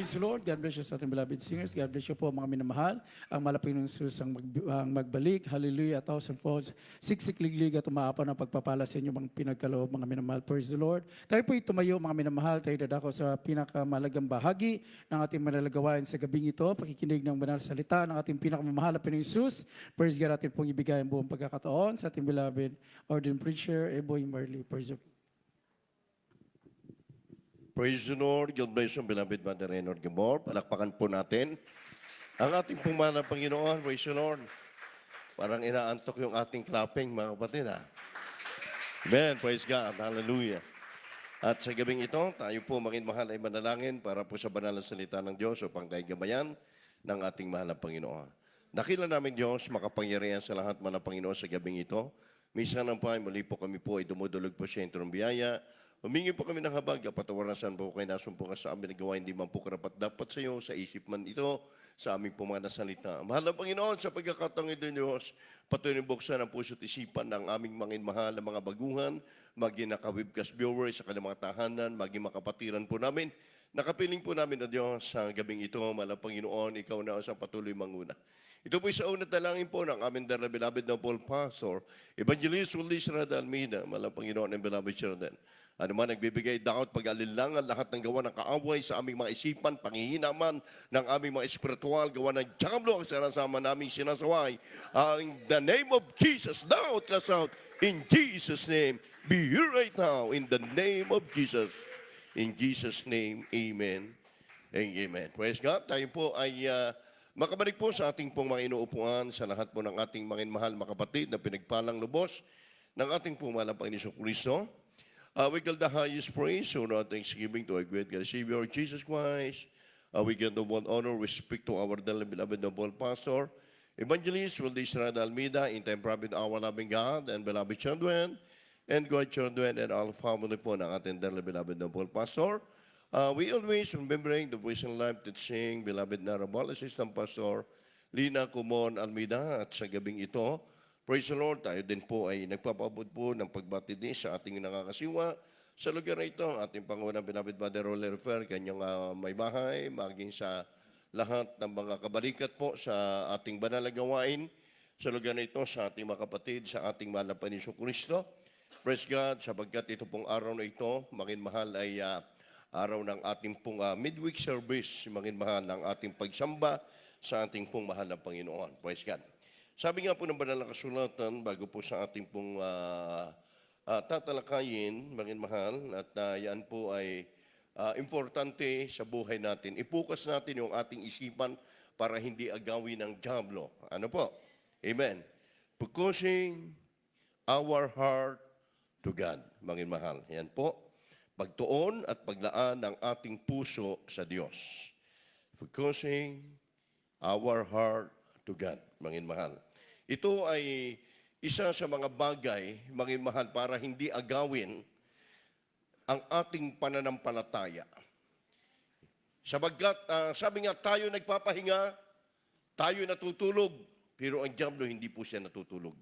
Praise the Lord. God bless you sa ating beloved singers. God bless you po mga minamahal. Ang malapit ng Sus ang magbalik. Hallelujah. 1,000 folds. Siksik-liglig at umaapaw ng pagpapala sa inyo mga pinagkaloob mga minamahal. Praise the Lord. Tayo po tumayo mga minamahal. Tayo dadako sa pinakamalagang bahagi ng ating manalagawain sa gabing ito. Pakikinig ng banal salita ng ating pinakamamahal na Pinoy Sus. Praise God, atin pong ibigay ang buong pagkakataon sa ating beloved ordained preacher, Eboy Marley. Praise the Lord. Praise the Lord. God bless you, beloved Mother Reynard Gabor. Palakpakan po natin ang ating pumanang Panginoon. Praise the Lord. Parang inaantok yung ating clapping, mga kapatid. Amen. Praise God. Hallelujah. At sa gabing ito, tayo po maging mahal ay manalangin para po sa banal na salita ng Diyos upang tayo gabayan ng ating mahal na Panginoon. Nakila namin Diyos, makapangyarihan sa lahat man ng Panginoon sa gabing ito. Minsan ang pa, muli po kami po ay dumudulog po siya ng biyaya. Humingi po kami ng habag, patawaran po kayo nasumpungan sa amin na gawa, hindi man po karapat dapat sa iyo, sa isip man ito, sa aming po mga nasalita. Mahal na Panginoon, sa pagkakataong ito, Diyos, patuloy buksan ang puso at isipan ng aming mga mahal na mga baguhan, maging naka-webcast viewers sa kanilang mga tahanan, maging makapatiran po namin. Nakapiling po namin na Diyos sa gabing ito, mahal na Panginoon, ikaw na sa patuloy manguna. Ito po sa unang talangin po ng aming beloved na Paul Pastor, Evangelist Willis Rada Almeida, mahal na Panginoon ng beloved children. Ano man nagbibigay daot pag-alilangan lahat ng gawa ng kaaway sa aming mga isipan, pangihinaman ng aming mga espiritual, gawa ng diablo ang sinasama naming sinasaway. In the name of Jesus, daot cast out in Jesus' name. Be here right now in the name of Jesus. In Jesus' name, amen and amen. Praise God. Tayo po ay makabalik po sa ating pong mga inuupuan sa lahat po ng ating mga mahal mga kapatid na pinagpalang lubos ng ating pong mahal na Panginoon Kristo. We give the highest praise, so now thanksgiving to our great God, Savior Jesus Christ. We give the one honor, respect to our beloved noble pastor, Evangelist Willis Rada Almeida, in time private our loving God and beloved children, and grandchildren and all family po ng ating beloved noble pastor. We always remembering the voice and life teaching, beloved Narabal Assistant Pastor Lina Kumon Almeida, at sa gabing ito, praise the Lord, tayo din po ay nagpapaabot po ng pagbati din sa ating nakakasiwa. Sa lugar na ito, ating Pangunang Beloved Father Roller Fair, kanyang may bahay, maging sa lahat ng mga kabalikat po sa ating banal na gawain. Sa lugar na ito, sa ating mga kapatid, sa ating mahal na Panginoon Kristo. Praise God, sapagkat ito pong araw na ito, maging mahal ay araw ng ating pong midweek service, maging mahal ng ating pagsamba sa ating pong mahal na Panginoon. Praise God. Sabi nga po ng banal na kasulatan, bago po sa ating pong tatalakayin, maging mahal, at yan po ay importante sa buhay natin. Ipukas natin yung ating isipan para hindi agawin ng diablo. Ano po? Amen. Focusing our heart to God, maging mahal. Yan po. Pagtuon at paglaan ng ating puso sa Diyos. Focusing our heart to God, maging mahal. Ito ay isa sa mga bagay, maging mahal, para hindi agawin ang ating pananampalataya. Sabagkat, sabi nga, tayo nagpapahinga, tayo natutulog, pero ang diablo hindi po siya natutulog.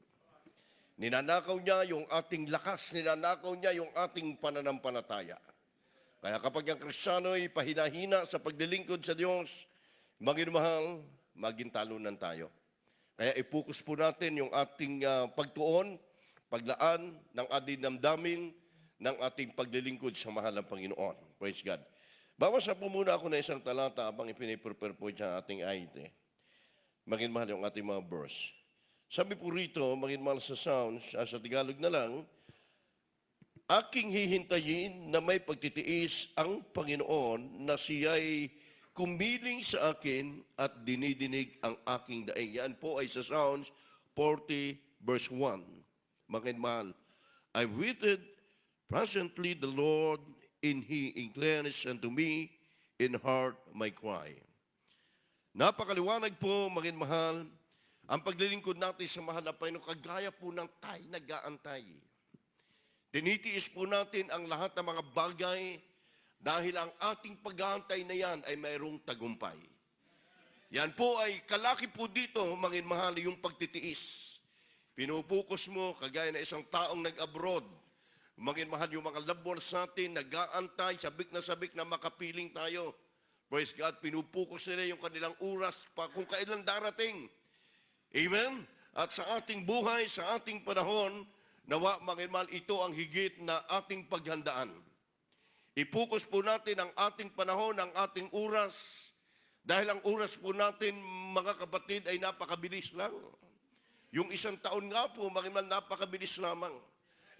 Ninanakaw niya yung ating lakas, ninanakaw niya yung ating pananampalataya. Kaya kapag ang Kristiyano ay pahinahina sa paglilingkod sa Diyos, maging mahal, maging talunan tayo. Kaya ipokus po natin yung ating pagtuon, paglaan ng ating damdamin, ng ating paglilingkod sa mahal ng Panginoon. Praise God. Babasa po muna ako na isang talata habang ipiniprepare po sa ating IT. Maging mahal yung ating mga verse. Sabi po rito, maging mahal sa sounds, sa Tagalog na lang, aking hihintayin na may pagtitiis ang Panginoon na siya'y kumiling sa akin at dinidinig ang aking daing. Yan po ay sa Psalms 40 verse 1. Maging mahal, I waited presently the Lord, and He inclines unto me, in heart my cry. Napakaliwanag po, maging mahal, ang paglilingkod natin sa mahal na Panginoon, kagaya po ng tayo nag-aantay. Tinitiis po natin ang lahat ng mga bagay dahil ang ating pag-aantay na yan ay mayroong tagumpay. Yan po ay kalaki po dito, maging mahal, yung pagtitiis. Pinupukus mo, kagaya na isang taong nag-abroad. Maging mahal yung mga loved ones natin, nag-aantay, sabik na makapiling tayo. Praise God, pinupukus nila yung kanilang oras pa kung kailan darating. Amen? At sa ating buhay, sa ating panahon, nawa mangimal ito ang higit na ating paghandaan. Ipukus po natin ang ating panahon, ang ating oras, dahil ang oras po natin, mga kapatid, ay napakabilis lang. Yung isang taon nga po, mangimal, napakabilis lamang.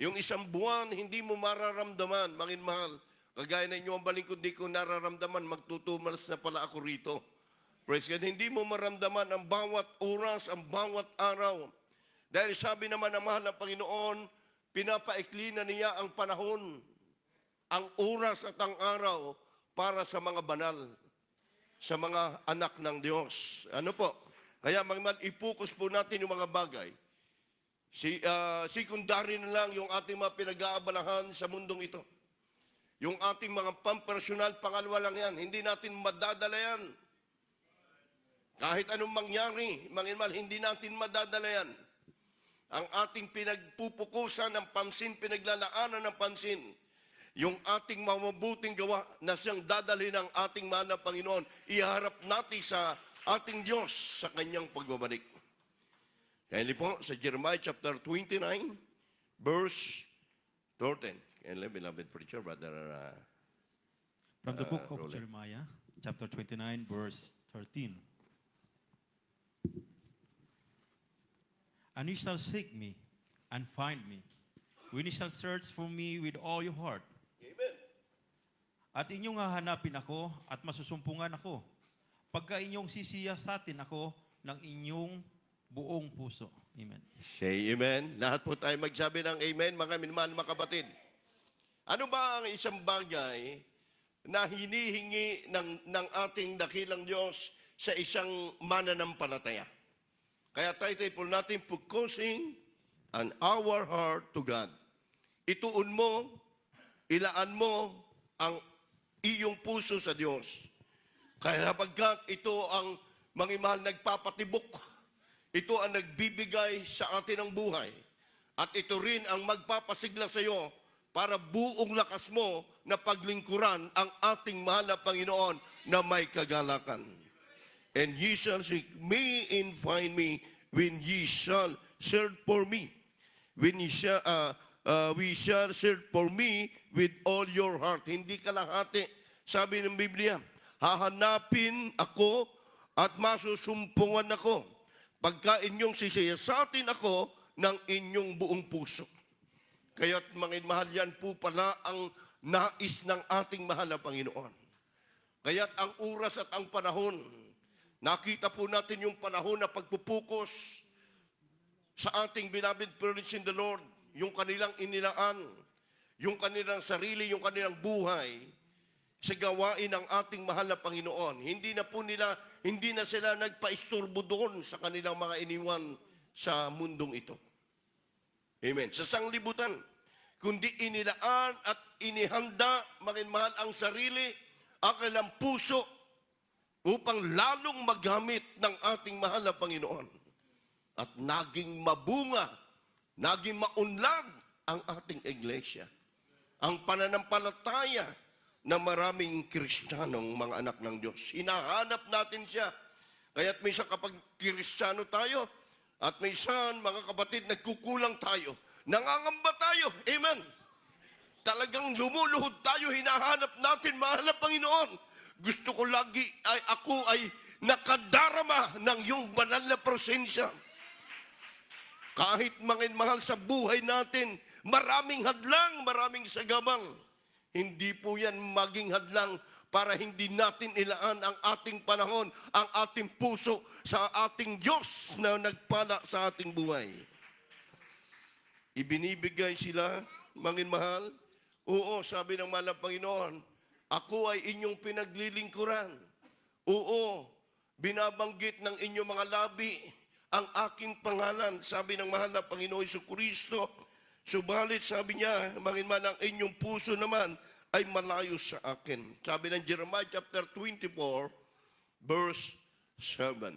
Yung isang buwan, hindi mo mararamdaman, manginmahal. Kagaya na inyo ang balingkod, di ko nararamdaman, magtutumalas na pala ako rito. Praise God, hindi mo maramdaman ang bawat oras, ang bawat araw. Dahil sabi naman ng mahal na Panginoon, pinapaikli na niya ang panahon, ang oras at ang araw para sa mga banal, sa mga anak ng Diyos. Ano po? Kaya ipukus po natin yung mga bagay. Secondary na lang yung ating mga pinag-aabalahan sa mundong ito. Yung ating mga pampersonal, pangalawa lang yan. Hindi natin madadala yan. Kahit anong mangyari, hindi natin madadala yan. Ang ating pinagpupukusan ng pansin, pinaglalaanan ng pansin, yung ating mamabuting gawa na siyang dadalhin ng ating mahal na Panginoon, iharap natin sa ating Diyos sa kanyang pagbabalik. Kaya po, sa Jeremiah chapter 29, verse 13. And beloved preacher, brother, From the book of Rolly. Jeremiah, chapter 29, verse 13. And you shall seek me and find me, when you shall search for me with all your heart. Amen. At inyong hahanapin ako at masusumpungan ako, pagka inyong sisiyasatin ako ng inyong buong puso. Amen. Say amen. Lahat po tayo magsabi ng amen, mga minamahal mga kapatid. Ano ba ang isang bagay na hinihingi ng ating dakilang Diyos sa isang mananampalataya? Kaya title po natin, focusing on our heart to God. Ituon mo, ilaan mo ang iyong puso sa Diyos. Kaya pagkat ito ang mangimahal nagpapatibok, ito ang nagbibigay sa atin ng buhay. At ito rin ang magpapasigla sa iyo para buong lakas mo na paglingkuran ang ating mahal na Panginoon na may kagalakan. And ye shall seek me and find me when ye shall search for me. When ye shall, we shall search for me with all your heart. Hindi kalahati. Sabi ng Biblia, hahanapin ako at masusumpungan ako pagka inyong sisiyasatin ako ng inyong buong puso. Kaya't mga mahal, yan po pala ang nais ng ating mahal na Panginoon. Kaya't ang oras at ang panahon, nakita po natin yung panahon na pagpupukos sa ating beloved parents in the Lord, yung kanilang inilaan, yung kanilang sarili, yung kanilang buhay, sa gawain ng ating mahal na Panginoon. Hindi na sila nagpaisturbo doon sa kanilang mga iniwan sa mundong ito. Amen. Sa sanglibutan, kundi inilaan at inihanda, mahal ang sarili, ang kanilang puso, upang lalong magamit ng ating mahal na Panginoon. At naging mabunga, naging maunlad ang ating iglesia. Ang pananampalataya ng maraming Kristiyanong mga anak ng Diyos. Hinahanap natin siya. Kaya't minsan kapag Kristiyano tayo, at minsan mga kapatid, nagkukulang tayo. Nangangamba tayo. Amen. Talagang lumuluhod tayo, hinahanap natin, mahal na Panginoon. Gusto ko lagi ako ay nakadarama ng iyong banal na presensya. Kahit mahal sa buhay natin, maraming hadlang, maraming sagabal. Hindi po yan maging hadlang para hindi natin ilaan ang ating panahon, ang ating puso sa ating Diyos na nagpala sa ating buhay. Ibinibigay sila, mahal. Oo, sabi ng mahal na Panginoon, ako ay inyong pinaglilingkuran. Oo, binabanggit ng inyong mga labi ang aking pangalan, sabi ng mahal na Panginoon Jesucristo. Subalit, sabi niya, ang inyong puso naman ay malayo sa akin. Sabi ng Jeremiah chapter 24, verse 7.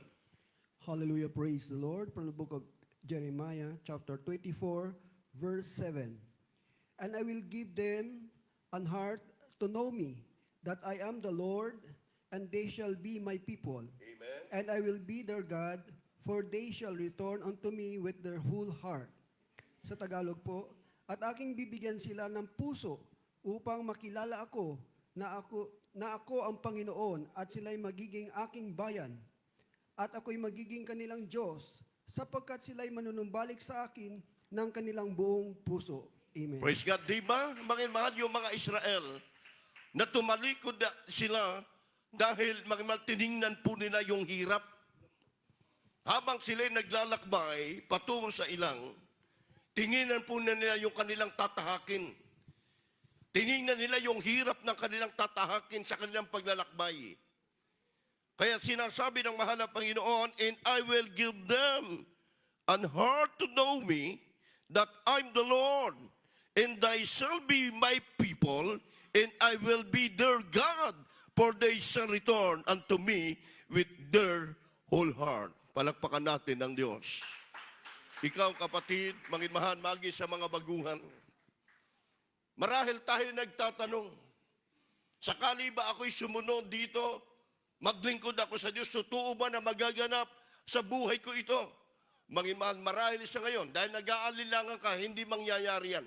Hallelujah, praise the Lord. From the book of Jeremiah, chapter 24, verse 7. And I will give them an heart to know me, that I am the Lord, and they shall be my people. Amen. And I will be their God, for they shall return unto me with their whole heart. Sa Tagalog po, at aking bibigyan sila ng puso upang makilala ako na ako ang Panginoon at sila'y magiging aking bayan. At ako'y magiging kanilang Diyos, sapagkat sila'y manunumbalik sa akin ng kanilang buong puso. Amen. Praise God. Di ba, mga mahal, yung mga Israel, na tumalikod sila dahil mga mahal, tiningnan po nila yung hirap. Habang sila'y naglalakbay patungo sa ilang, tinginan po nila yung kanilang tatahakin. Tiningnan nila yung hirap ng kanilang tatahakin sa kanilang paglalakbay. Kaya sinasabi ng mahal na Panginoon, and I will give them an heart to know me, that I'm the Lord, and they shall be my people, and I will be their God, for they shall return unto me with their whole heart. Palakpakan natin ang Diyos. Ikaw, kapatid, manginmahan, magi sa mga baguhan. Marahil tayo nagtatanong, sakali ba ako'y sumunod dito, maglingkod ako sa Diyos, totoo ba na magaganap sa buhay ko ito? Manginmahan, marahil sa ngayon, dahil nag-aalilangan ka, hindi mangyayari yan.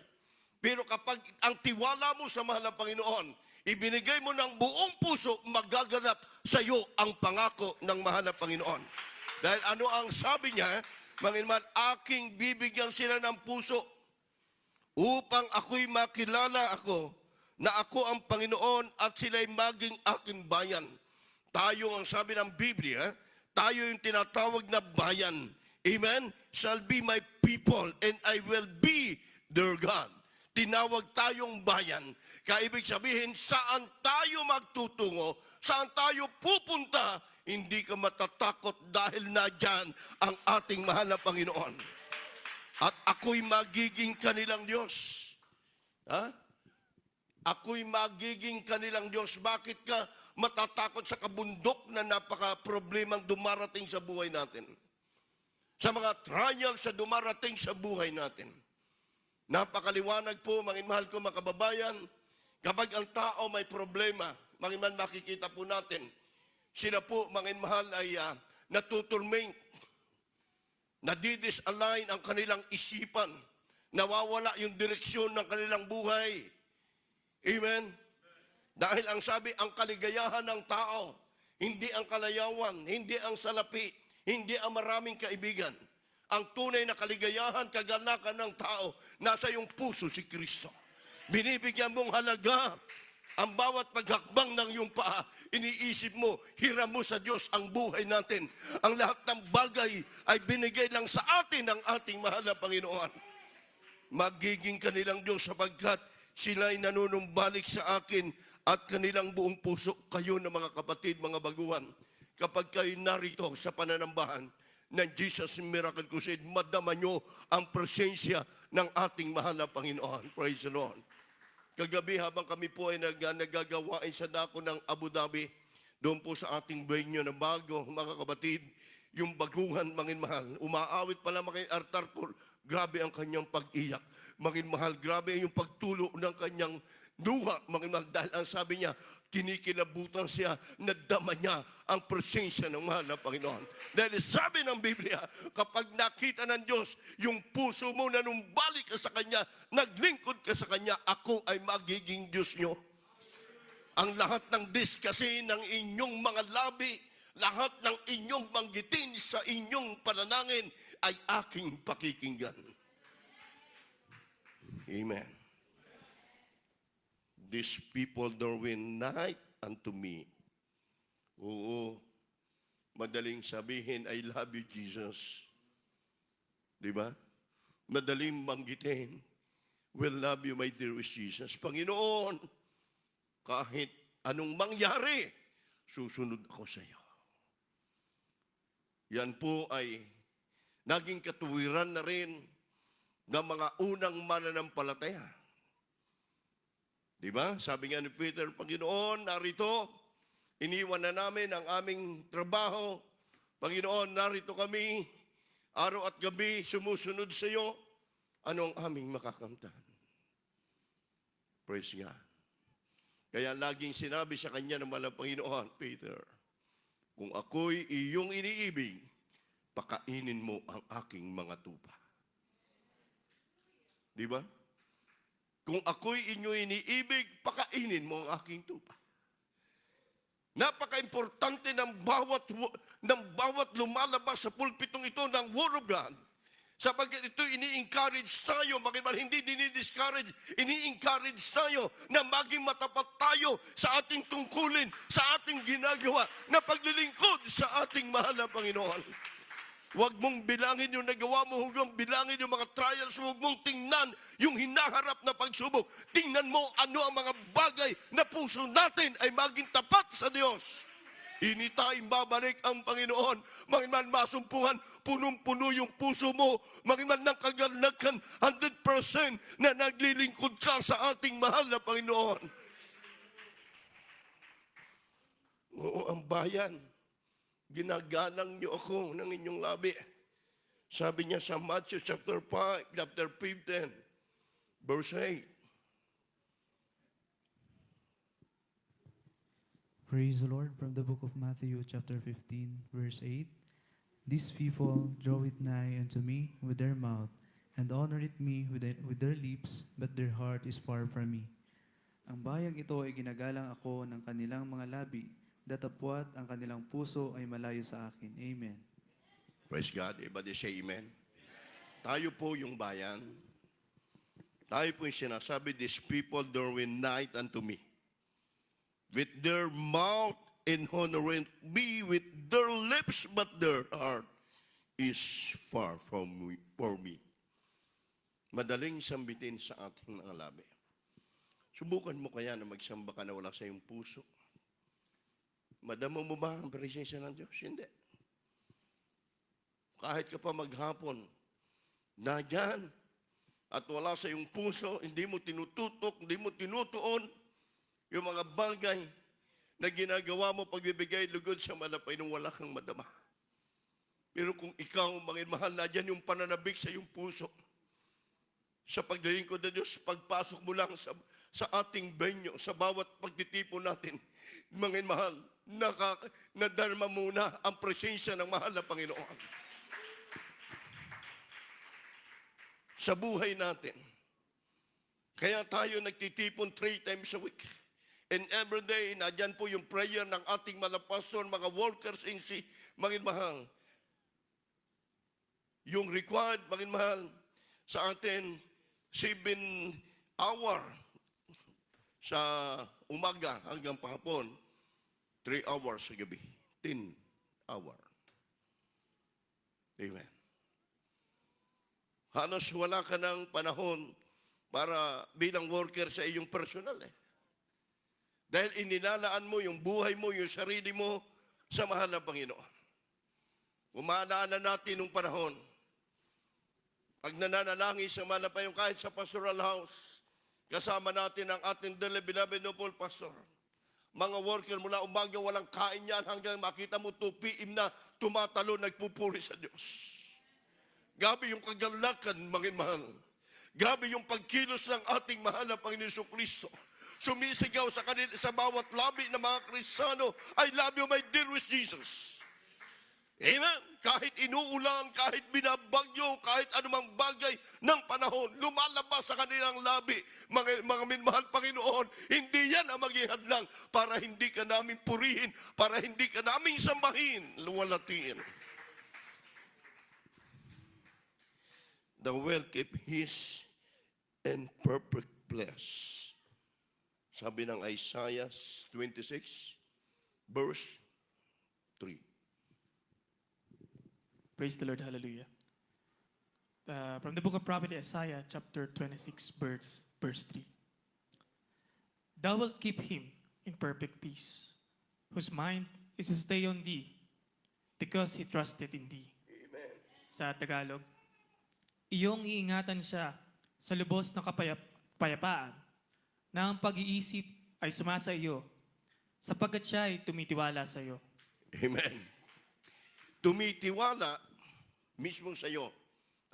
Pero kapag ang tiwala mo sa mahal na Panginoon, ibinigay mo ng buong puso, magaganap sa iyo ang pangako ng mahal na Panginoon. Dahil ano ang sabi niya, manginman, aking bibigyan sila ng puso upang ako'y makilala ako na ako ang Panginoon at sila'y maging aking bayan. Tayo ang sabi ng Biblia, tayo yung tinatawag na bayan. Amen? Shall be my people and I will be their God. Tinawag tayong bayan. Kaya ibig sabihin, saan tayo magtutungo, saan tayo pupunta, hindi ka matatakot dahil nadyan ang ating mahal na Panginoon. At ako'y magiging kanilang Diyos. Ha? Ako'y magiging kanilang Diyos. Bakit ka matatakot sa kabundok na napaka-problemang dumarating sa buhay natin? Sa mga trials sa dumarating sa buhay natin. Napakaliwanag po, mahal ko mga kababayan, kapag ang tao may problema, makikita po natin, sila po, mahal, ay natuturming, nadidisalign ang kanilang isipan, nawawala yung direksyon ng kanilang buhay. Amen? Dahil ang sabi, ang kaligayahan ng tao, hindi ang kalayawan, hindi ang salapi, hindi ang maraming kaibigan. Ang tunay na kaligayahan, kaganakan ng tao, nasa iyong puso si Kristo. Binibigyan mong halaga ang bawat paghakbang ng iyong paa. Iniisip mo, hiram mo sa Diyos ang buhay natin. Ang lahat ng bagay ay binigay lang sa atin ng ating mahal na Panginoon. Magiging kanilang Diyos sapagkat sila'y nanunumbalik sa akin at kanilang buong puso. Kayo na mga kapatid, mga baguhan, kapag kayo narito sa pananambahan ng Jesus Miracle Crusade, madama nyo ang presensya ng ating mahal na Panginoon. Praise the Lord. Kagabi habang kami po ay nagagawain sa dako ng Abu Dhabi, doon po sa ating venue na bago, mga kapatid, yung baguhan, mahal, umaawit pala kay Arthur Cole, grabe ang kanyang pag-iyak. Mahal, grabe yung pagtulo ng kanyang duha, mahal, dahil ang sabi niya, kinikilabutan siya, nadama niya ang presensya ng mahal na Panginoon. Dahil sabi ng Biblia, kapag nakita ng Diyos, yung puso mo na numbalik ka sa Kanya, naglingkod ka sa Kanya, ako ay magiging Diyos nyo. Ang lahat ng diskasi ng inyong mga labi, lahat ng inyong banggitin sa inyong pananangin, ay aking pakikinggan. Amen. These people draw nigh unto me. Oo, madaling sabihin, I love you, Jesus. Di ba? Madaling banggitin, will love you, my dearest Jesus. Panginoon, kahit anong mangyari, susunod ako sa iyo. Yan po ay naging katuwiran na rin ng mga unang mananampalataya. Diba? Sabi nga ni Peter, Panginoon, narito, iniwan na namin ang aming trabaho. Panginoon, narito kami, araw at gabi, sumusunod sa iyo. Ano ang aming makakamtan? Praise God. Kaya laging sinabi sa kanya ng mahal na Panginoon, Peter, kung ako'y iyong iniibig, pakainin mo ang aking mga tupa. Di ba? Kung ako'y inyong iniibig, pakainin mo ang aking tupa. Napaka-importante ng bawat lumalabas sa pulpitong ito ng Word of God. Sapagkat ito ini-encourage tayo, bakit hindi dinidiscourage, ini-encourage tayo na maging matapat tayo sa ating tungkulin, sa ating ginagawa na paglilingkod sa ating mahal na Panginoon. Huwag mong bilangin yung nagawa mo, huwag mong bilangin yung mga trials, huwag mong tingnan yung hinaharap na pagsubok. Tingnan mo ano ang mga bagay na puso natin ay maging tapat sa Diyos. Hindi tayo babalik ang Panginoon. Mangiman masumpungan, punong-puno yung puso mo. Mangiman ng kagalakan, 100% na naglilingkod ka sa ating mahal na Panginoon. Oo, ang bayan. Ginagalang niyo ako ng inyong labi. Sabi niya sa Matthew chapter 5, chapter 15, verse 8. Praise the Lord from the book of Matthew chapter 15, verse 8. These people draw it nigh unto me with their mouth, and honor it me with their lips, but their heart is far from me. Ang bayang ito ay ginagalang ako ng kanilang mga labi, datapwat ang kanilang puso ay malayo sa akin. Amen. Praise God. Everybody say amen. Tayo po yung bayan. Tayo po yung sinasabi, these people draw it nigh unto me. With their mouth and honoring me with their lips, but their heart is far from me, for me. Madaling sambitin sa ating mga labi. Subukan mo kaya na magsamba ka na wala sa iyong puso. Madama mo ba ang presensya ng Diyos? Hindi. Kahit ka pa maghapon, nadyan, at wala sa iyong puso, hindi mo tinututok, hindi mo tinutuon, yung mga bagay na ginagawa mo pagbibigay lugod sa malapay nung wala kang madama. Pero kung ikaw, mga mahal, nadyan yung pananabik sa iyong puso, sa paglilingkod ng Diyos, pagpasok mo lang sa ating venue, sa bawat pagtitipon natin, mga mahal, nadarma muna ang presensya ng mahal na Panginoon. Sa buhay natin. Kaya tayo nagtitipon 3 times a week. And every day, nadyan po yung prayer ng ating mga pastor, mga workers in mga mahal. Yung required, mga mahal, sa atin, 7 hour sa umaga hanggang pahapon, 3 hours sa gabi. 10 hour. Amen. Halos wala ka ng panahon para bilang worker sa iyong personal eh. Dahil inilalaan mo yung buhay mo, yung sarili mo sa mahal na Panginoon. Umaalala natin nung panahon, pag nananalangin sa mahal na Panginoon, kahit sa pastoral house, kasama natin ang ating beloved noble pastor. Mga worker mula umaga walang kain yan hanggang makita mo 2 PM na tumatalo, nagpupuri sa Diyos. Grabe yung kagalakan, mga mahal. Grabe yung pagkilos ng ating mahal na Panginoon Kristo. Sumisigaw sa bawat labi ng mga Kristiyano, I love you, my dear with Jesus. Amen. Kahit inuulan, kahit binabagyo, kahit anumang bagay ng panahon, lumalabas sa kanilang labi, mga minmahal Panginoon, hindi yan ang maging hadlang para hindi ka namin purihin, para hindi ka namin sambahin, luwalatiin. The well keep his and perfect bless. Sabi ng Isaiah 26, verse 3. Praise the Lord, hallelujah. From the book of prophet Isaiah, chapter 26, verse 3. Thou wilt keep him in perfect peace, whose mind is to stay on thee, because he trusted in thee. Amen. Sa Tagalog, iyong iingatan siya sa lubos na kapayapaan, na ang pag-iisip ay sumasa iyo, sapagkat siya ay tumitiwala sa iyo. Amen. Tumitiwala mismo sa iyo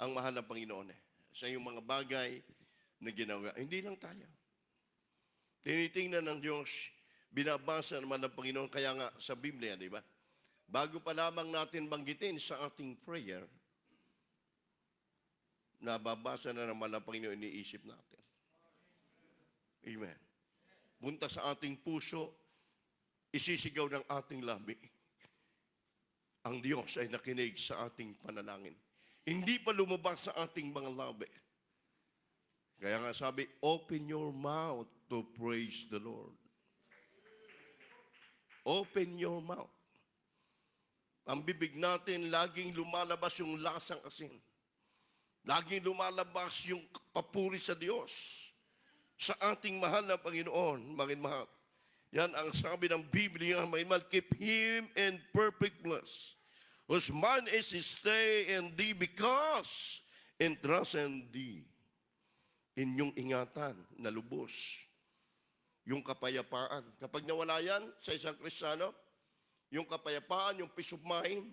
ang mahal ng Panginoon. Sa iyong mga bagay na ginawa. Hindi lang tayo. Tinitingnan ng Diyos, binabasa naman ng Panginoon, kaya nga sa Biblia, di ba? Bago pa lamang natin banggitin sa ating prayer, nababasa na naman ng Panginoon, iniisip natin. Amen. Punta sa ating puso, isisigaw ng ating labi. Ang Diyos ay nakinig sa ating panalangin. Hindi pa lumabas sa ating mga labi. Kaya nga sabi, open your mouth to praise the Lord. Open your mouth. Ang bibig natin, laging lumalabas yung lasang asin. Laging lumalabas yung papuri sa Diyos. Sa ating mahal na Panginoon, mahal. Yan ang sabi ng Biblia, mahal, keep Him in perfect bliss, whose mind is stay in thee, because entrust in thee. Inyong ingatan na lubos. Yung kapayapaan. Kapag nawala yan sa isang Kristiyano, yung kapayapaan, yung peace of mind,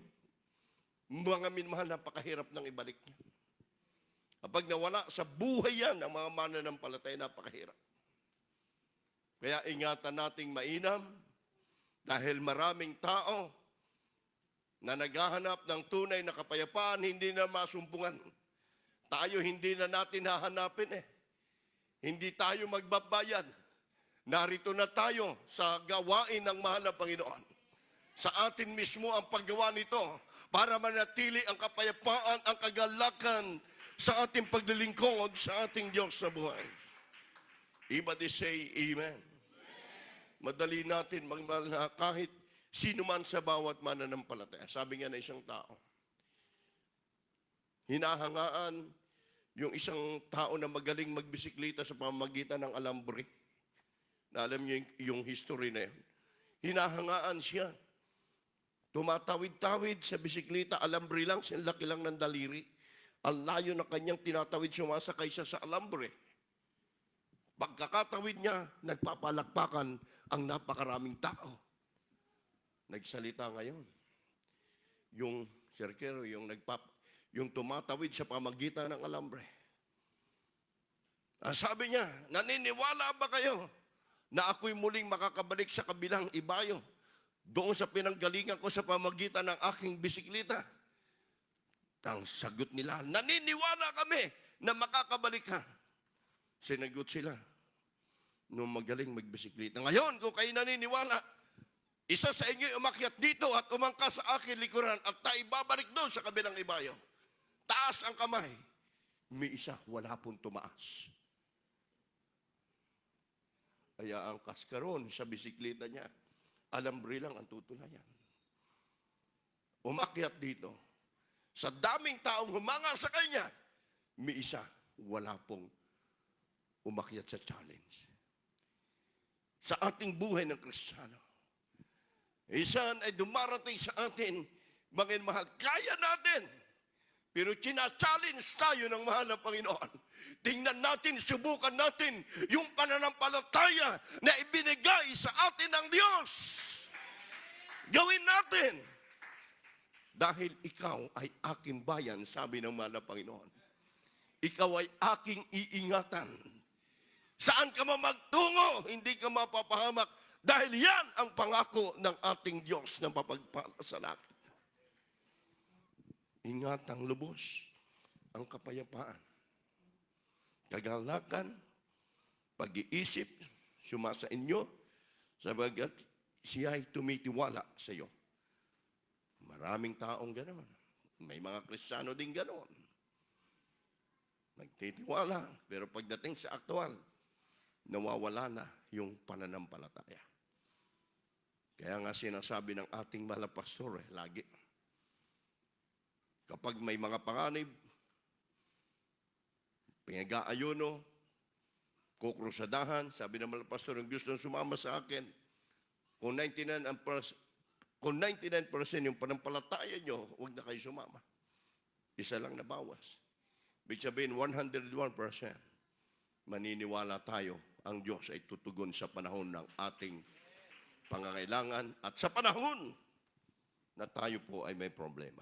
mga minmahal, napakahirap ng ibalik niya. Kapag nawala sa buhay yan, ang mga mananampalataya, napakahirap. Kaya ingatan nating mainam, dahil maraming tao na naghahanap ng tunay na kapayapaan, hindi na masumpungan. Tayo hindi na natin hahanapin Hindi tayo magbabayad. Narito na tayo sa gawain ng mahal na Panginoon. Sa atin mismo ang paggawa nito para manatili ang kapayapaan, ang kagalakan sa ating paglilingkod sa ating Diyos sa buhay. Everybody say Amen. Madali natin magmahal na kahit sino man sa bawat mananampalataya. Sabi nga na isang tao, hinahangaan yung isang tao na magaling magbisikleta sa pamamagitan ng alambre. Na alam niyo yung history na yun. Hinahangaan siya. Tumatawid-tawid sa bisikleta, alambre lang, sinlaki lang ng daliri. Ang layo na kanyang tinatawid, sumasakay siya sa alambre. Pagkakatawid niya, nagpapalakpakan ang napakaraming tao. Nagsalita ngayon. Yung sirkero, yung tumatawid sa pamagitan ng alambre. Sabi niya, naniniwala ba kayo na ako'y muling makakabalik sa kabilang ibayo doon sa pinanggalingan ko sa pamagitan ng aking bisikleta? Ang sagot nila, naniniwala kami na makakabalik ka. Sinagot sila nung magaling magbisikleta. Ngayon, kung kayo naniniwala, isa sa inyo umakyat dito at umangkas sa akin likuran at taibabalik doon sa kabilang ibayo. Taas ang kamay. May isa, wala pong tumaas. Kaya ang kaskaron sa bisikleta niya, alambre lang ang tutulayan. Umakyat dito. Sa daming taong humanga sa kanya, may isa, wala pong umakyat sa challenge. Sa ating buhay ng Kristiyano, isan ay dumarating sa atin, mga mahal, kaya natin. Pero china-challenge tayo ng mahal na Panginoon. Tingnan natin, subukan natin yung pananampalataya na ibinigay sa atin ng Diyos. Gawin natin. Dahil ikaw ay aking bayan, sabi ng mahal na Panginoon. Ikaw ay aking iingatan. Saan ka man magtungo, hindi ka mapapahamak. Dahil yan ang pangako ng ating Diyos na mapagpala sa langit. Ingatang lubos ang kapayapaan. Kagalakan, pag-iisip, sumasa inyo, sabagat siya ay tumitiwala sa iyo. Maraming taong ganoon. May mga Kristiyano din ganoon. Nagtitiwala, pero pagdating sa aktual, nawawala na yung pananampalataya. Kaya nga sinasabi ng ating mahal na pastor, lagi, kapag may mga panganib, pinag-aayuno, kukrusadahan, sabi ng mga pastor, ang gusto sumama sa akin, kung 99% yung panampalataya nyo, huwag na kayo sumama. Isa lang na bawas. Ibig sabihin, 101%, maniniwala tayo, ang Diyos ay tutugon sa panahon ng ating pangangailangan at sa panahon na tayo po ay may problema.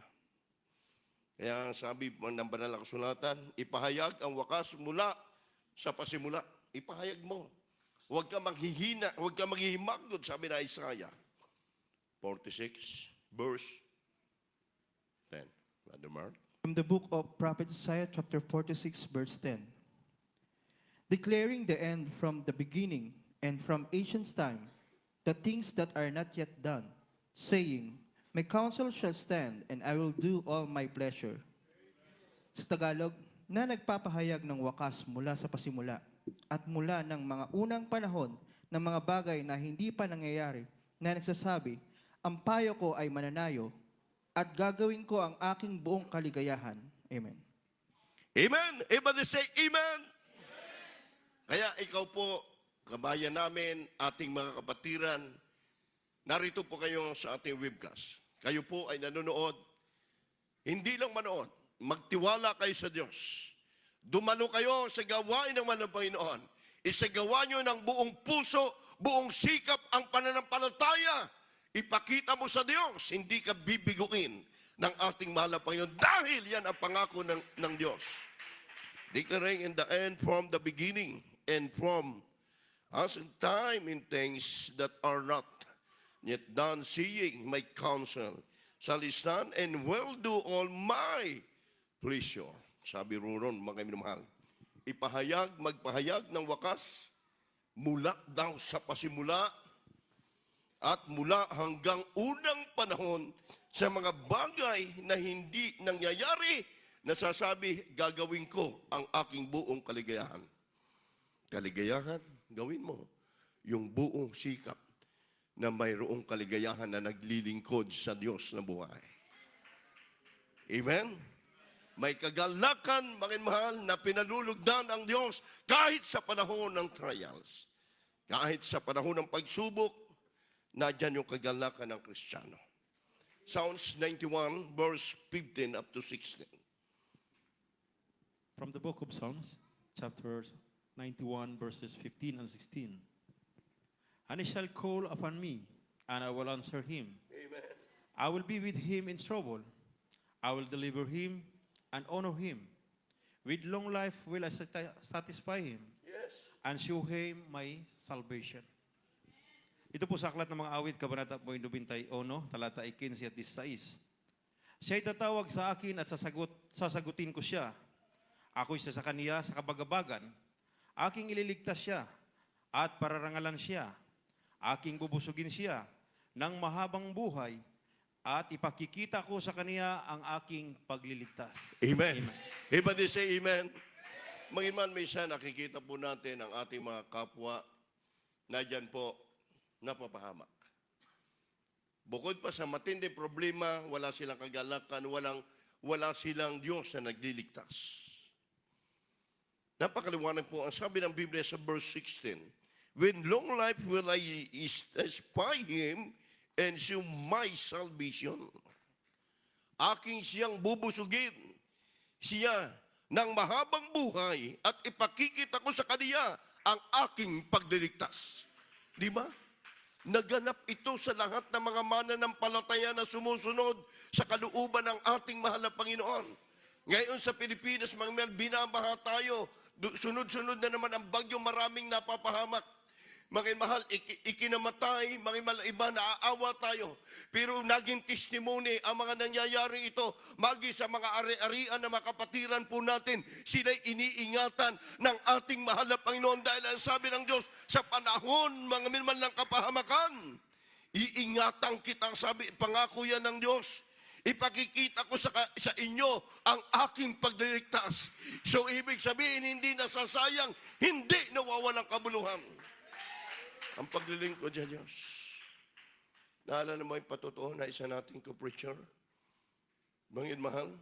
Kaya sabi ng banal na kasulatan, ipahayag ang wakas mula sa pasimula. Ipahayag mo. Huwag ka manghihina, huwag ka maghihimagdod, sabi na Isaiah 46, verse 10. Brother Mark. From the book of Prophet Isaiah, chapter 46, verse 10. Declaring the end from the beginning and from ancient time, the things that are not yet done, saying, my counsel shall stand, and I will do all my pleasure. Sa Tagalog, na nagpapahayag ng wakas mula sa pasimula at mula ng mga unang panahon ng mga bagay na hindi pa nangyayari, na nagsasabi, ang payo ko ay mananayo, at gagawin ko ang aking buong kaligayahan. Amen. Amen. Everybody say amen. Kaya ikaw po, kabayan namin, ating mga kapatiran, narito po kayo sa ating webcast. Kayo po ay nanonood. Hindi lang manood. Magtiwala kayo sa Diyos. Dumalo kayo sa gawain ng Panginoon. Isagawa nyo ng buong puso, buong sikap ang pananampalataya. Ipakita mo sa Diyos, hindi ka bibiguin ng ating mahal na Panginoon dahil yan ang pangako ng Diyos. Declaring in the end from the beginning and from us in time in things that are not yet done, seeing my counsel shall stand and will do all my pleasure. Sabi ron, mga minamahal, magpahayag ng wakas mula daw sa pasimula at mula hanggang unang panahon sa mga bagay na hindi nangyayari, nasasabi, gagawin ko ang aking buong kaligayahan. Kaligayahan, gawin mo yung buong sikap na mayroong kaligayahan na naglilingkod sa Diyos na buhay. Amen? May kagalakan, mga mahal, na pinalulugdan ang Diyos kahit sa panahon ng trials. Kahit sa panahon ng pagsubok, nadyan yung kagalakan ng Kristiyano. Psalms 91, verse 15 up to 16. From the book of Psalms, chapter 91, verses 15 and 16. And he shall call upon me, and I will answer him. Amen. I will be with him in trouble. I will deliver him and honor him. With long life will I satisfy him Yes. and show him my salvation. Ito po sa aklat ng mga awit, Kabanata 21, talata 15 at 16. Siya'y tatawag sa akin at sasagutin ko siya. Ako'y sa kaniya sa kabagabagan. Aking ililigtas siya at pararangalan siya. Aking bubusugin siya ng mahabang buhay at ipakikita ko sa kaniya ang aking pagliligtas. Amen. Everybody say amen. Mangiman, minsan nakikita po natin ang ating mga kapwa na dyan po napapahamak. Bukod pa sa matindi problema, wala silang kagalakan, wala silang Diyos na nagliligtas. Napakaliwanag po ang sabi ng Biblia sa verse 16. When long life will I spy him and show my salvation. Aking siyang bubusugin, siya ng mahabang buhay at ipakikita ko sa kaniya ang aking pagliligtas. Di ba? Naganap ito sa lahat ng mga mananampalataya na sumusunod sa kalooban ng ating mahal na Panginoon. Ngayon sa Pilipinas, mga binabaha tayo. Sunod-sunod na naman ang bagyo, maraming napapahamak. Mga mahal, ikinamatay, mga mahal, iba, naaawa tayo. Pero naging testimony ang mga nangyayari ito, magi sa mga ari-arian na makapatiran po natin, sila'y iniingatan ng ating mahal na Panginoon dahil ang sabi ng Diyos, sa panahon, mga minman ng kapahamakan, iingatan kita, sabi, pangako yan ng Diyos. Ipakikita ko sa inyo ang aking pagliligtas. So, ibig sabihin, hindi nasasayang, hindi nawawalang kabuluhan ang paglilingkod sa Diyos. Naalala mo yung patotoo na isa nating ko-preacher? Bangin mahal,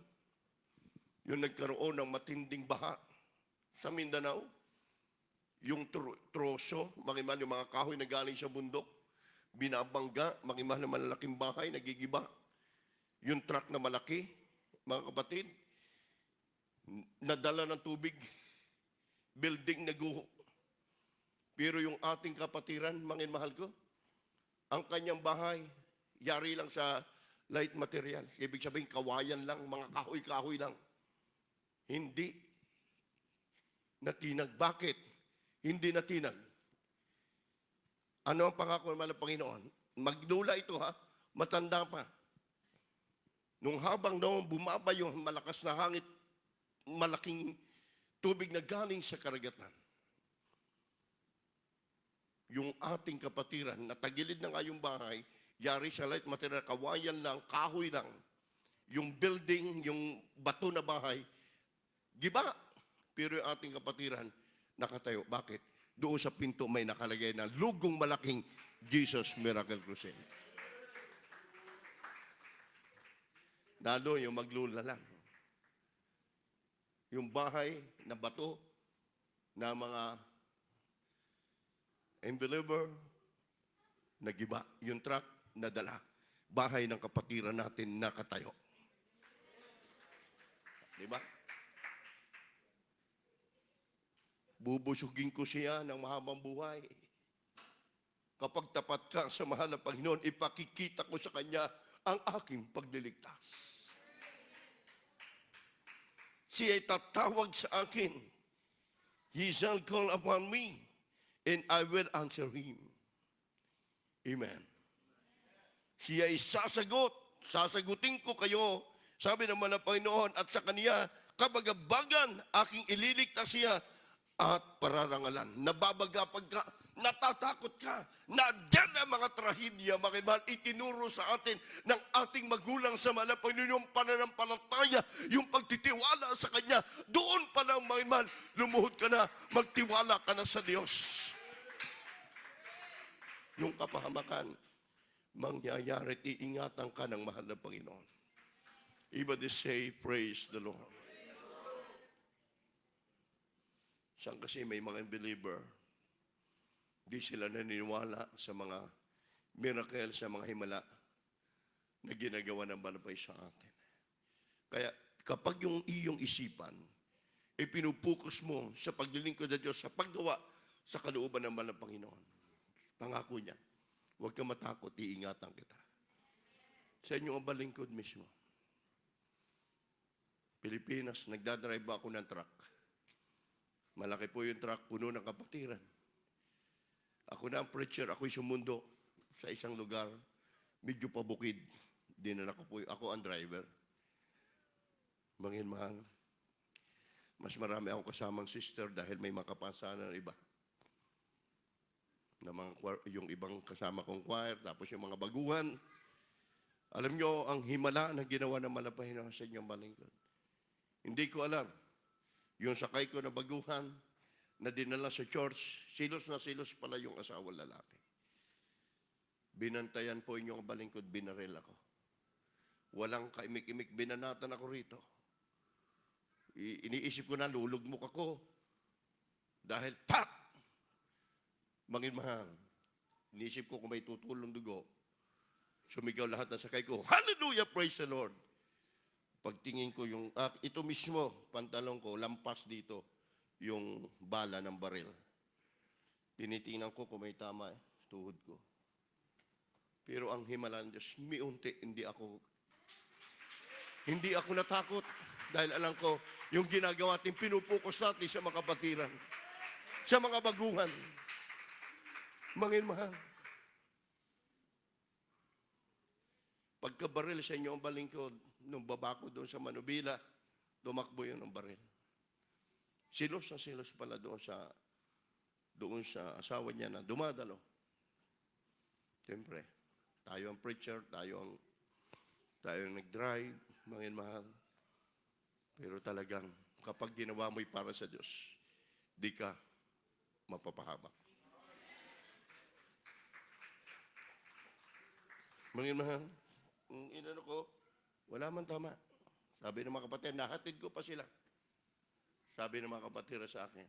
yung nagkaroon ng matinding baha sa Mindanao, yung troso, makimal yung mga kahoy na galing sa bundok, binabangga, makimal na malalaking bahay, nagigiba. Yung truck na malaki, mga kapatid, nadala ng tubig, building naguho. Pero yung ating kapatiran, mangin mahal ko, ang kanyang bahay, yari lang sa light material. Ibig sabihin, kawayan lang, mga kahoy-kahoy lang. Hindi natinag. Bakit? Hindi natinag. Ano ang pangako naman ng Panginoon? Maglula ito ha, matanda pa. Nung habang noon bumaba yung malakas na hangin, malaking tubig na galing sa karagatan. Yung ating kapatiran, natagilid na nga yung bahay, yari sa light material, kawayan lang, kahoy lang. Yung building, yung bato na bahay, giba. Pero yung ating kapatiran, nakatayo. Bakit? Doon sa pinto may nakalagay na lugong malaking Jesus Miracle Crusade. Nalo yung maglula lang. Yung bahay na bato na mga unbeliever, nagiba. Yung truck, nadala. Bahay ng kapatiran natin nakatayo. Di ba? Bubusugin ko siya ng mahabang buhay. Kapag tapat ka sa mahal na Panginoon, ipakikita ko sa Kanya ang aking pagliligtas. Siya'y tatawag sa akin. He shall call upon me, and I will answer him. Amen. Siya'y sasagot. Sasagutin ko kayo, sabi naman ng Panginoon, at sa Kanya, kabagabagan, aking ililigtas siya at pararangalan. Nababagapag ka, natatakot ka, nadyan ang mga trahedya, mga mahal, itinuro sa atin ng ating magulang sa mga Panginoon, yung pananampalataya, yung pagtitiwala sa Kanya. Doon pa lang, mga mahal, lumuhod ka na, magtiwala ka na sa Diyos. Yung kapahamakan, mangyayari at iingatan ka ng mahal na Panginoon. Everybody say, praise the Lord. Saan kasi may mga unbeliever, di sila naniniwala sa mga miracle, sa mga himala na ginagawa ng Banapay sa atin. Kaya kapag yung iyong isipan, pinupukus mo sa paglilingkod ng Diyos, sa paggawa sa kalooban ng Banal na Panginoon, pangako niya, huwag ka matakot, iingatan kita. Sa inyo ang balingkod mismo. Pilipinas, nagdadrive ako ng truck. Malaki po yung truck, puno ng kapatiran. Ako na ang preacher, ako'y sumundo sa isang lugar, medyo pabukid. Dinala ko po, ako ang driver. Manginmahal. Mas marami akong kasamang sister dahil may makapasanan ng iba. Na yung ibang kasama kong choir, tapos yung mga baguhan. Alam nyo, ang himala na ginawa ng Malapahina sa inyong balingkod. Hindi ko alam. Yung sakay ko na baguhan, na dinala sa church, silos na silos pala yung asawa lalaki. Binantayan po inyong balingkod, binaril ako. Walang kaimik-imik, binanatan ako rito. Iniisip ko na, lulugmok ako. Dahil, tak! Manginmahal. Iniisip ko kung may tutulong dugo. Sumigaw lahat ng sakay ko, hallelujah, praise the Lord. Pagtingin ko yung, ito mismo, pantalong ko, lampas dito, yung bala ng baril. Tinitingnan ko kung may tama, tuhod ko. Pero ang himala ng Diyos, miunti, hindi ako natakot. Dahil alam ko, yung ginagawa natin, pinupokus natin sa mga kapatiran, sa mga baguhan. Manginmahal. Pagkabaril sa inyo ang balingkod, nung babako doon sa Manubila, tumakbo yun ang baril. Silos na silos pala doon sa asawa niya na dumadalo. Siyempre, tayo ang preacher, tayo ang nag-drive, manginmahal. Pero talagang, kapag ginawa mo'y para sa Diyos, di ka mapapahamak. Manginmahal, inano ko, wala man tama. Sabi ng mga kapatid, nahatid ko pa sila. Sabi ng mga kapatid sa akin,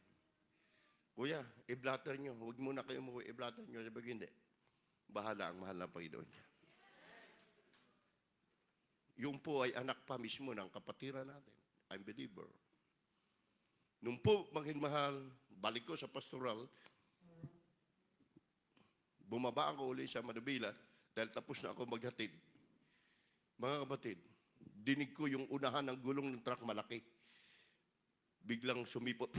Kuya, i-blatter nyo. Huwag muna kayo umuwi, i-blatter nyo. Sabi ko, hindi. Bahala ang mahal ng Panginoon niya. Yung po ay anak pa mismo ng kapatiran natin. I'm believer. Nung po, mahal, balik ko sa pastoral, bumaba ako uli sa Manubila dahil tapos na ako maghatid. Mga kapatid, dinig ko yung unahan ng gulong ng truck malaki. Biglang sumipot.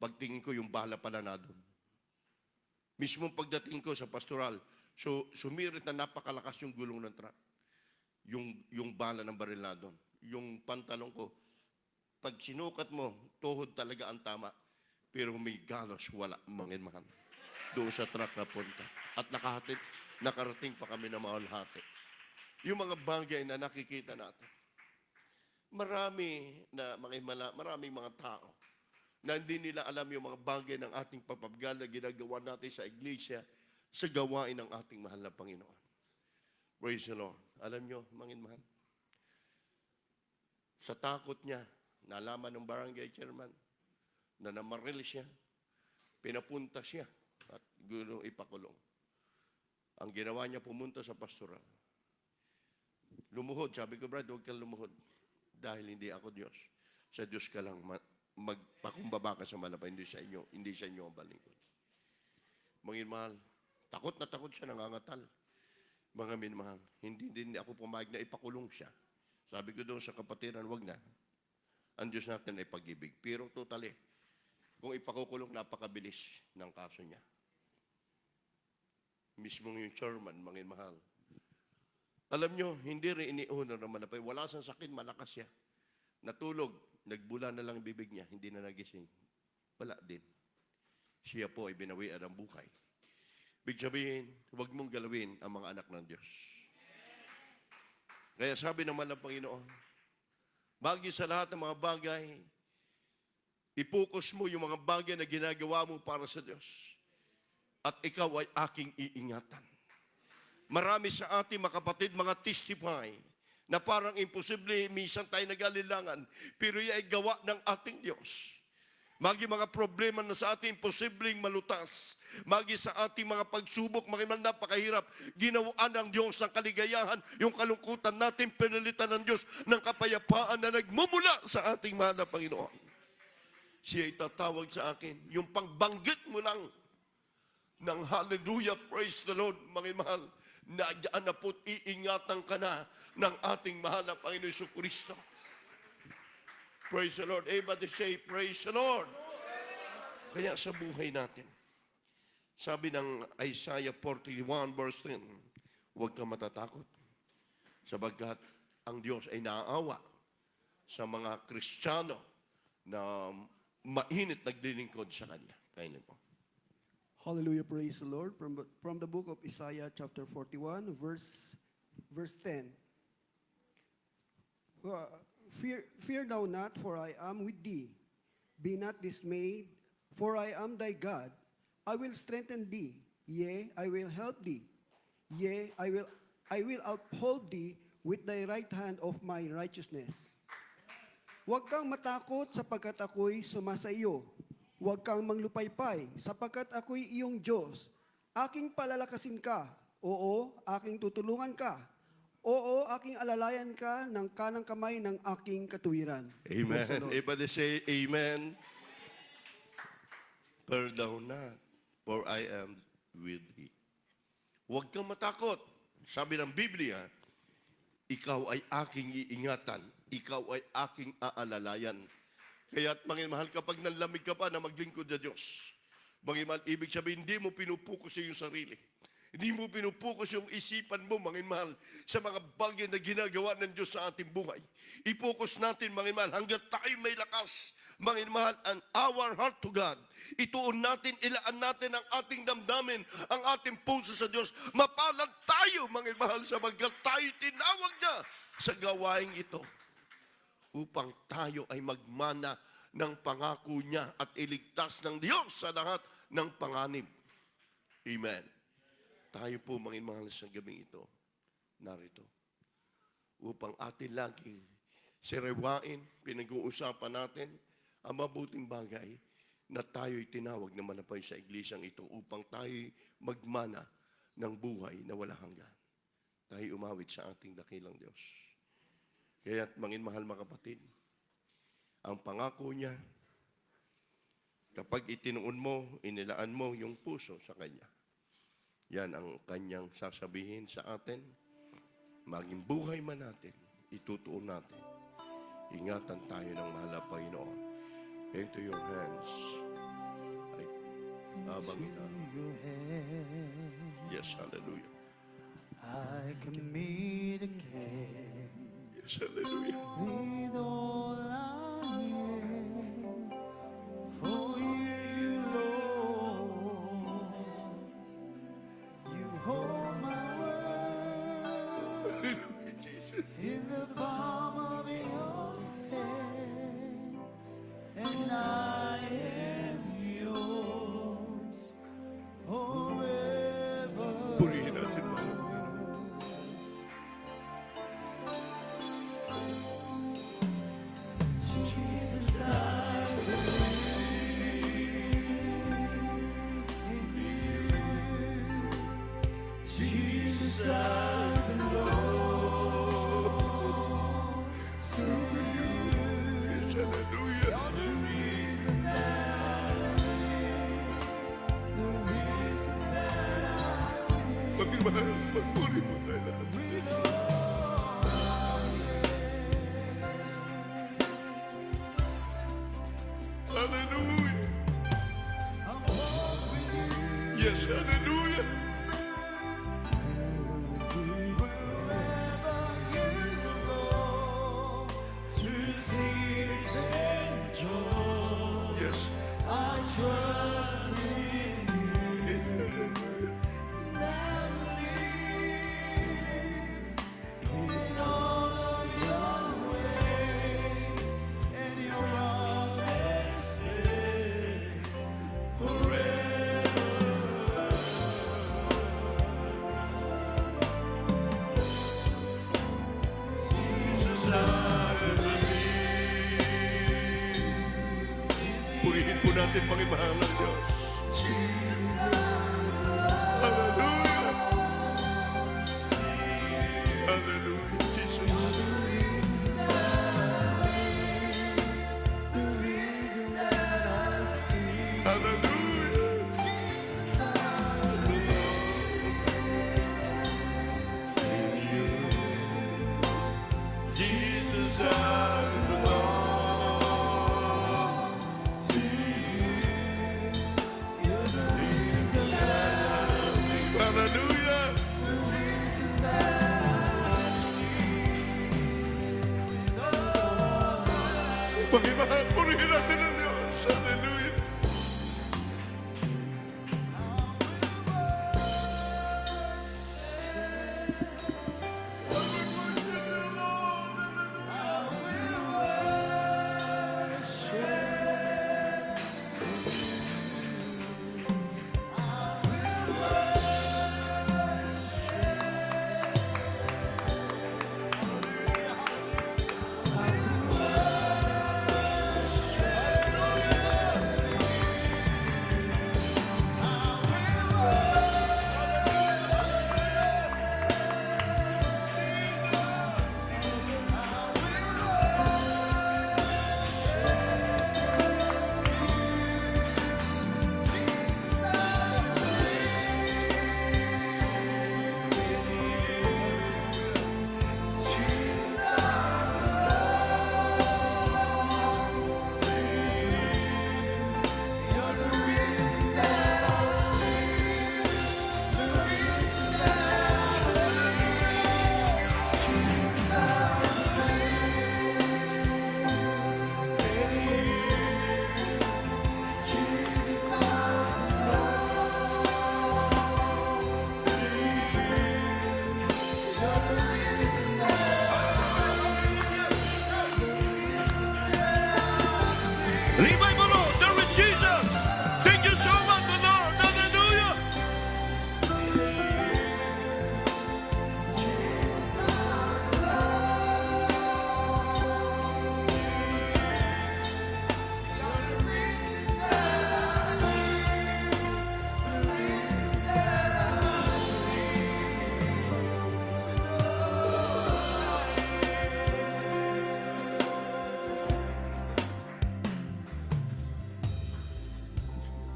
Pagtingin ko yung bala pala na doon. Mismo pagdating ko sa pastoral, sumirit na napakalakas yung gulong ng truck. Yung bala ng baril na doon. Yung pantalon ko, pag sinukat mo, tuhod talaga ang tama. Pero may galos, wala, manginmahan. Doon sa truck na punta. At nakarating pa kami na maulhati. Yung mga bagay na nakikita natin. Maraming mga tao na hindi nila alam yung mga bagay ng ating papabgal na ginagawa natin sa iglesia sa gawain ng ating mahal na Panginoon. Praise the Lord. Alam nyo, manginmahan, sa takot niya, nalaman ng barangay chairman na namaril siya, pinapunta siya at gulong ipakulong. Ang ginawa niya, pumunta sa pastoral. Lumuhod. Sabi ko, Brad, huwag kang lumuhod. Dahil hindi ako Diyos. Sa Diyos ka lang magpakumbaba ka sa malapay, hindi sa inyo ang balingkod. Manginmahal, takot na takot siya, nangangatal. Mga minmahal, hindi ako pumayag na ipakulong siya. Sabi ko doon sa kapatiran, wag na. Ang Diyos natin ay pag-ibig. Pero totally, kung ipakukulong, napakabilis ng kaso niya. Mismo yung chairman, manginmahal. Alam nyo, hindi rin iniuno ng malapay. Wala sa sakit, malakas siya. Natulog, nagbula na lang bibig niya, hindi na nagising. Wala din. Siya po ay binawian ng buhay. Ibig sabihin, huwag mong galawin ang mga anak ng Diyos. Kaya sabi naman ng Panginoon, bagi sa lahat ng mga bagay, ipokus mo yung mga bagay na ginagawa mo para sa Diyos. At ikaw ay aking iingatan. Marami sa ating mga kapatid, mga testify, na parang imposible, minsan tayo nag-alilangan, pero yan ay gawa ng ating Diyos. Magi mga problema na sa ating imposibleng malutas, magi sa ating mga pagsubok, napakahirap, ginawaan ng Diyos ng kaligayahan, yung kalungkutan natin, pinalitan ng Diyos ng kapayapaan na nagmumula sa ating mahal na Panginoon. Siya ay tatawag sa akin, yung pangbanggit mo lang ng hallelujah, praise the Lord, mga mahal, na dyan na po't iingatan ka na ng ating mahal na Panginoon Jesucristo. Praise the Lord. Everybody say, praise the Lord. Kaya sa buhay natin, sabi ng Isaiah 41 verse 10, huwag kang matatakot, sabagkat ang Diyos ay naaawa sa mga Kristiyano na mainit naglilingkod sa Kanya. Kainin po. Hallelujah, praise the Lord. From the book of Isaiah chapter 41, verse 10. Fear thou not, for I am with thee. Be not dismayed, for I am thy God. I will strengthen thee. Yea, I will help thee. Yea, I will uphold thee with thy right hand of my righteousness. Huwag kang matakot sapagkat ako'y sumasa iyo. Huwag kang manglupaypay sapagkat ako'y iyong Diyos. Aking palalakasin ka. Oo, aking tutulungan ka. Oo, aking alalayan ka ng kanang kamay ng aking katuwiran. Amen. Everybody say, Amen. Fear thou not, for I am with thee. Huwag kang matakot. Sabi ng Biblia, ikaw ay aking iingatan. Ikaw ay aking aalalayan. Kaya't mahal, kapag nanlamig ka pa na maglingkod sa Diyos, mahal, ibig sabihin, hindi mo pinupukus yung sarili. Hindi mo pinupukus yung isipan mo, mahal, sa mga bagay na ginagawa ng Diyos sa ating buhay. I-focus natin, mahal, hanggang tayo may lakas, mahal, and our heart to God. Ituon natin, ilaan natin ang ating damdamin, ang ating puso sa Diyos. Mapalad tayo, mahal, sapagkat tayo tinawag niya sa gawaing ito, upang tayo ay magmana ng pangako niya at iligtas ng Diyos sa lahat ng panganib. Amen. Tayo po, mga mahal, sa gabing ito, narito, upang atin laging siriwain, pinag-uusapan natin ang mabuting bagay na tayo'y tinawag na manapay sa iglesyang ito upang tayo'y magmana ng buhay na wala hanggan. Tayo umawit sa ating dakilang Diyos. Kaya't mahal, mga kapatid, ang pangako niya, kapag itinuon mo, inilaan mo yung puso sa Kanya, yan ang Kanyang sasabihin sa atin. Maging buhay man natin, itutuon natin. Ingatan tayo ng mahal na Panginoon. Into your hands, Habang ikaw. Yes, hallelujah. I communicate Yes, hallelujah. with all I am for you, Lord. You hold my world in the palm of your hands, and I am yours forever. Purihin natin mga Jesus, I believe in you. Jesus, I belong to you. Yes, hallelujah. You're the reason that I live, the reason that I sing. Magmahal, magpuri mo tayo lahat. With all I Hallelujah. am, walk with you. Yes, hallelujah. Wherever you go, through tears and joy, Yes. I trust in you. Never leave in all of your ways, and your promises forever. Jesus, I believe. Purihin po natin, Panginoon ng Diyos. Hallelujah. Hallelujah, Jesus. Hallelujah. Jesus, I belong to you. Hallelujah. Panginoon, purihin natin ang Diyos. Hallelujah. Revival, Lord. There is Jesus. Thank you so much, the Lord. Hallelujah.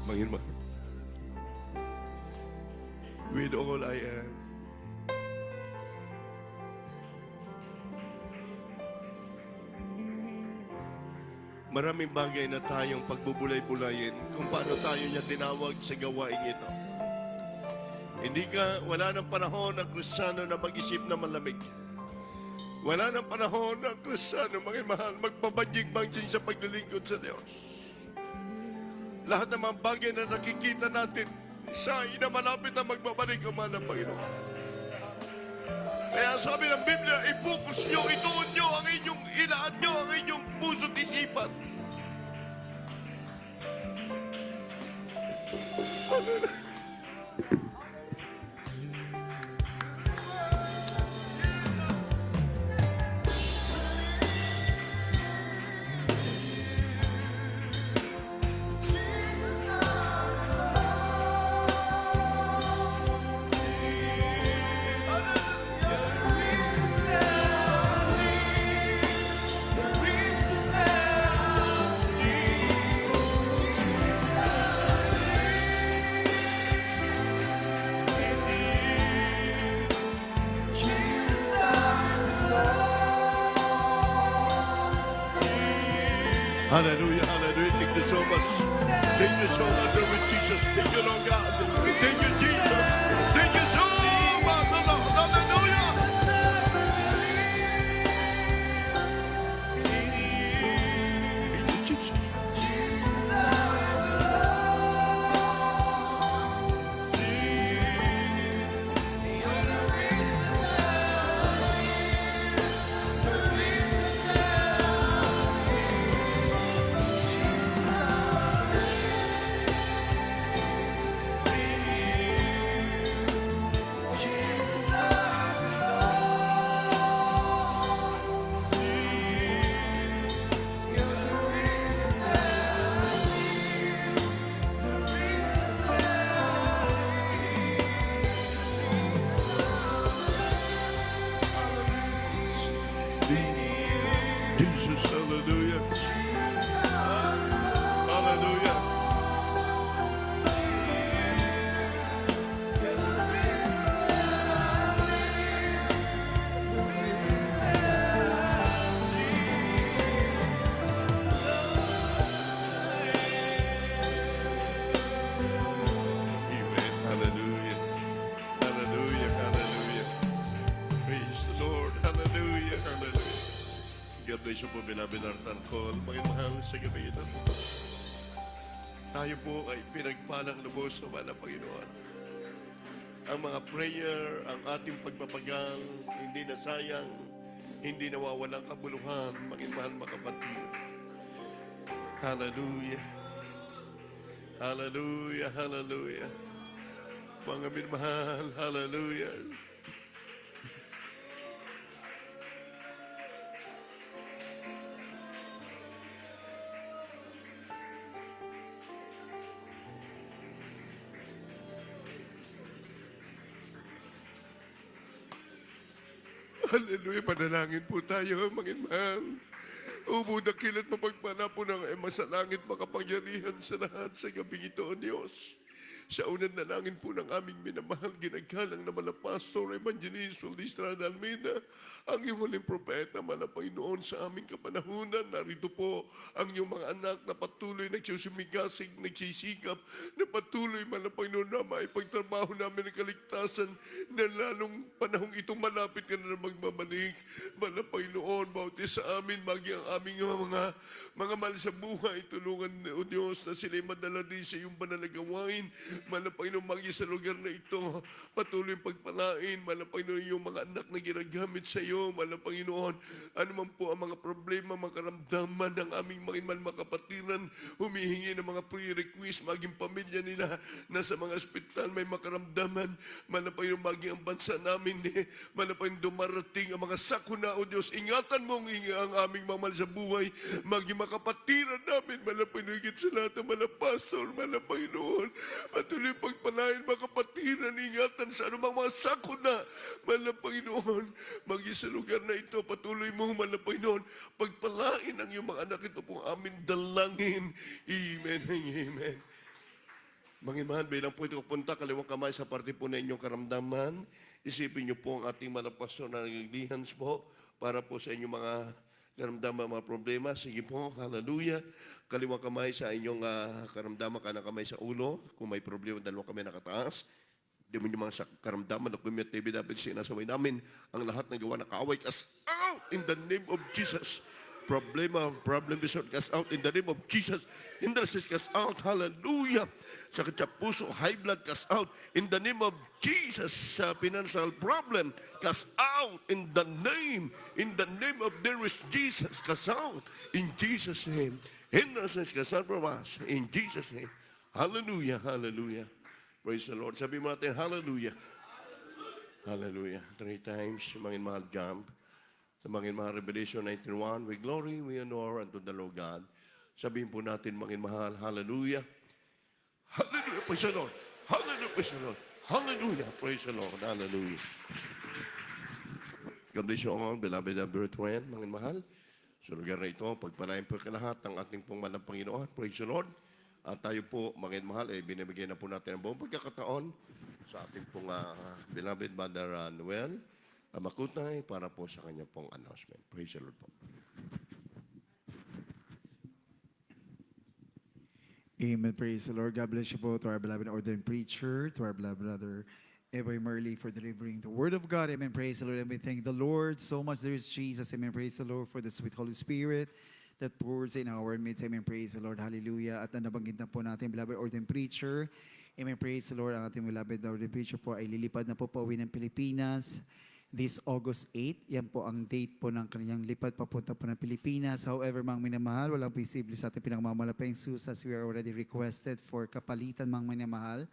Panginoon, with all I am, Maraming bagay na tayong pagbubulay-bulayin kung paano tayo niya tinawag sa gawain ito. Wala nang panahon ang Kristiyano na mag-isip na malamig. Wala nang panahon ang Kristiyano, mga mahal, magpabanjing-banjing sa paglilingkod sa Diyos. Lahat ng mga bagay na nakikita natin, isa na malapit na magbabalik ang mahal ng Panginoon. Kaya sabi ng Biblia, i-focus nyo, ituon nyo ang inyong ilaan nyo, ang inyong puso't isipan. Hallelujah, hallelujah. Thank you so much. Thank you so much, Lord Jesus. Thank you, Lord God. Thank you, Jesus. Thank you so much, Lord. Hallelujah. Thank you, Jesus. Jesus, hallelujah. Hallelujah. Amen. Hallelujah. Hallelujah. Hallelujah. Praise the Lord. Hallelujah. Hallelujah. God bless you po, beloved Artan Call. Mahal sa gabi ito. Tayo po ay pinagpalang lubos sa mahal na Panginoon. Ang mga prayer, ang ating pagpapagal, hindi na sayang, hindi nawawalang kabuluhan, mahal mga kapatid. Hallelujah. Hallelujah. Hallelujah. Mga minmahal, hallelujah. Hallelujah, panalangin po tayo, mga mahal. Ubo dakilat mapagpala po ng Ema sa langit, makapangyarihan sa lahat sa gabing ito, O Diyos. Sa unang nalangin po ng aming minamahal, ginagalang na Pastor Evangelist Estrada Almeida, ang iyong huling propeta, Panginoon, sa aming kapanahunan. Narito po ang iyong mga anak na patuloy nagsusumigasig, nagsisikap, na patuloy, Panginoon, na maipagtrabaho namin ang kaligtasan, na lalong panahong ito malapit ka na magbabalik. Panginoon, bauti sa amin, magi ang aming mga mahal sa buhay, tulungan, O Diyos, na sila'y madala din sa iyong banal na gawain. Panginoon, magi sa lugar na ito, patuloy pagpalain, Panginoon, yung mga anak na ginagamit sa iyo, Panginoon, ano man po ang mga problema, mga karamdaman ng aming mga kapatiran, humihingi ng mga pre-request, maging pamilya nila, nasa mga ospital, may makaramdaman, Panginoon, magi ang bansa namin, Panginoon, dumarating ang mga sakuna, O Diyos, ingatan mo ang aming mamahal sa buhay, magi makapatiran namin, Panginoon, higit sa lahat ng Pastor, Panginoon, patuloy pagpalain mga kapatiran, ingatan sa anumang mga sakuna, Panginoon, magi sa lugar na ito, patuloy mo, Panginoon, pagpalain ang iyong mga anak, ito pong amin dalangin. Amen and amen. Mangimahan, bilang po ito punta, kaliwang kamay sa parte po na inyong karamdaman, isipin niyo po ang ating Pastor na naglilihans po, para po sa inyong mga karamdaman, mga problema, sige po, hallelujah. Kaliwang kamay sa inyong karamdaman, kanang kamay sa ulo. Kung may problema, dalawang kamay nakataas. Di mo yung mga karamdaman na kumiyot, TV dapat sinasaway namin ang lahat ng gawa na kaaway. Cast out in the name of Jesus. Problem result, cast out in the name of Jesus. Hindrances, cast out, hallelujah. Sakit sa puso, high blood, cast out in the name of Jesus. Sa financial problem, cast out in the name of there is Jesus, cast out in Jesus' name. Hindrances, cast out from us in Jesus' name. Hallelujah, hallelujah. Praise the Lord. Sabi mo natin, hallelujah. Hallelujah. 3 times, mangin mahal jump. Sa mangin mahal Revelation 19:1, we glory, we honor unto the Lord God. Sabihin po natin, mangin mahal, hallelujah. Hallelujah, praise the Lord. Hallelujah, praise the Lord. Hallelujah, praise the Lord. Hallelujah. God bless you all, beloved and brethren, mangin mahal. Sa lugar na ito, pagpalain po ka lahat ng ating pong malang Panginoon. Praise the Lord. At tayo po, mangin mahal, binibigyan na po natin ang buong pagkakataon sa ating pong beloved Brother Noel Makutay para po sa kanya pong announcement. Praise the Lord po. Amen. Praise the Lord. God bless you both, to our beloved ordained preacher, to our beloved brother Evoy Merley for delivering the word of God. Amen. Praise the Lord. And we thank the Lord so much. There is Jesus. Amen. Praise the Lord for the sweet Holy Spirit that pours in our midst. Amen. Praise the Lord. Hallelujah. At nabanggit na po natin, beloved ordained preacher. Amen. Praise the Lord. Ang ating beloved ordained preacher po ay lilipad na po pauwi ng Pilipinas this August 8. Yan po ang date po ng kanyang lipad papunta po ng Pilipinas. However, mga minamahal, walang posible sa ating pinagmamalapang sus as we are already requested for kapalitan, mga minamahal.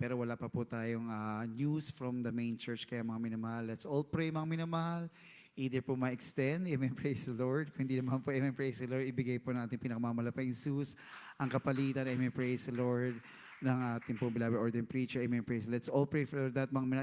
Pero wala pa po tayong news from the main church. Kaya mga minamahal, let's all pray, mga minamahal. Either po ma-extend, amen, praise the Lord. Kung hindi naman po, amen, praise the Lord, ibigay po natin pinagmamalapang sus ang kapalitan, amen, praise the Lord, ng ating po beloved ordained preacher, amen, praise. Let's all pray for that, mga minamahal.